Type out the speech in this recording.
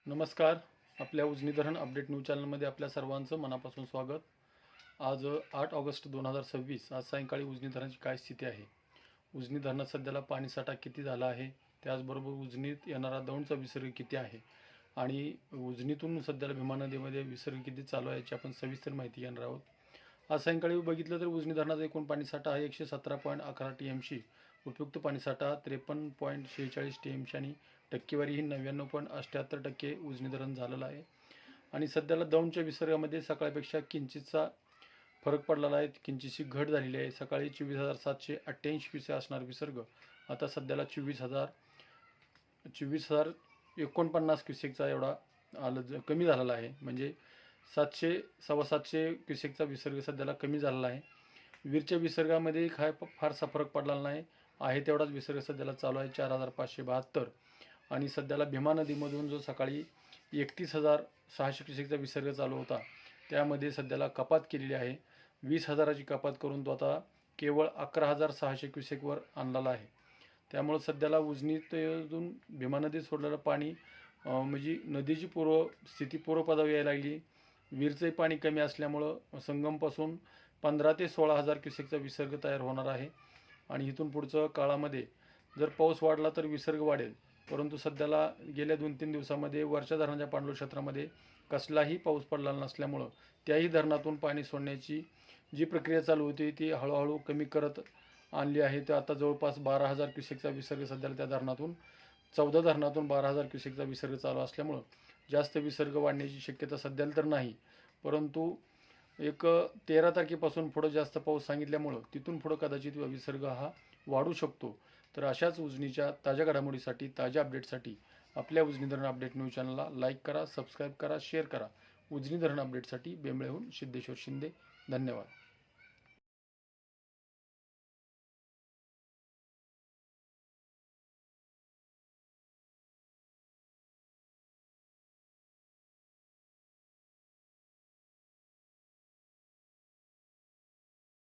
नमस्कार. आपल्या उजनी धरण अपडेट न्यूज चॅनलमध्ये आपल्या सर्वांचं मनापासून स्वागत. आज 8 ऑगस्ट 2026 आज सायंकाळी उजनी धरणाची काय स्थिती आहे, उजनी धरणात सध्याला पाणीसाठा किती झाला आहे, त्याचबरोबर उजनीत येणारा दौंडचा विसर्ग किती आहे आणि उजनीतून सध्याला भीमा नदीमध्ये विसर्ग किती चालू आहे याची आपण सविस्तर माहिती घेणार आहोत. आज सायंकाळी बघितलं तर उजनी धरणाचा एकूण पाणीसाठा आहे 117.11 TMC. उपयुक्त पाणीसाठा 53.46 TMC आणि टक्केवारी ही 99.78% उजनी धरण झालेलं आहे. आणि सध्याला दौंडच्या विसर्गामध्ये सकाळपेक्षा किंचितचा फरक पडलेला आहे, किंचितची घट झालेली आहे. सकाळी 24,788 क्युसेक असणार विसर्ग आता सध्याला 24,049 क्युसेकचा एवढा कमी झालेला आहे. म्हणजे 700-750 क्युसेकचा विसर्ग सध्याला कमी झालेला आहे. वीरच्या विसर्गामध्ये काय फारसा फरक पडलेला नाही आहे, तेवढाच विसर्ग सध्याला चालू आहे 4,572. आणि सध्याला भीमा नदीमधून जो सकाळी 31,600 क्युसेकचा विसर्ग चालू होता त्यामध्ये सध्याला कपात केलेली आहे. 20,000ची कपात करून तो आता केवळ 11,600 क्युसेकवर आणलेला आहे. त्यामुळे सध्याला उजनीतून भीमा नदीत सोडलेलं पाणी म्हणजे नदीची स्थिती पूर्वपदावर यायला लागली. वीरचंही पाणी कमी असल्यामुळं संगमपासून 15,000 ते 16,000 क्युसेकचा विसर्ग तयार होणार आहे. आणि इथून पुढचं काळामध्ये जर पाऊस वाढला तर विसर्ग वाढेल, परंतु सध्याला गेल्या 2-3 दिवसामध्ये वरच्या धरणाच्या पाणलोट क्षेत्रामध्ये कसलाही पाऊस पडलेला नसल्यामुळं त्याही धरणातून पाणी सोडण्याची जी प्रक्रिया चालू होती ती हळूहळू कमी करत आणली आहे. तर आता जवळपास 12,000 क्युसेकचा विसर्ग सध्याला त्या धरणातून 14 धरणातून 12,000 क्युसेकचा विसर्ग चालू असल्यामुळं जास्त विसर्ग वाढण्याची शक्यता सध्याला तर नाही. परंतु एक 13 तारखेपासून पुढं जास्त पाऊस सांगितल्यामुळं तिथून पुढं कदाचित विसर्ग हा वाढू शकतो. तर अशाच उजनीच्या ताज्या घडामोडीसाठी, ताज्या अपडेटसाठी आपल्या उजनी धरण अपडेट न्यूज चॅनलला लाईक करा, सबस्क्राईब करा, शेअर करा. उजनी धरण अपडेटसाठी बेंबळेहून सिद्धेश्वर शिंदे. धन्यवाद.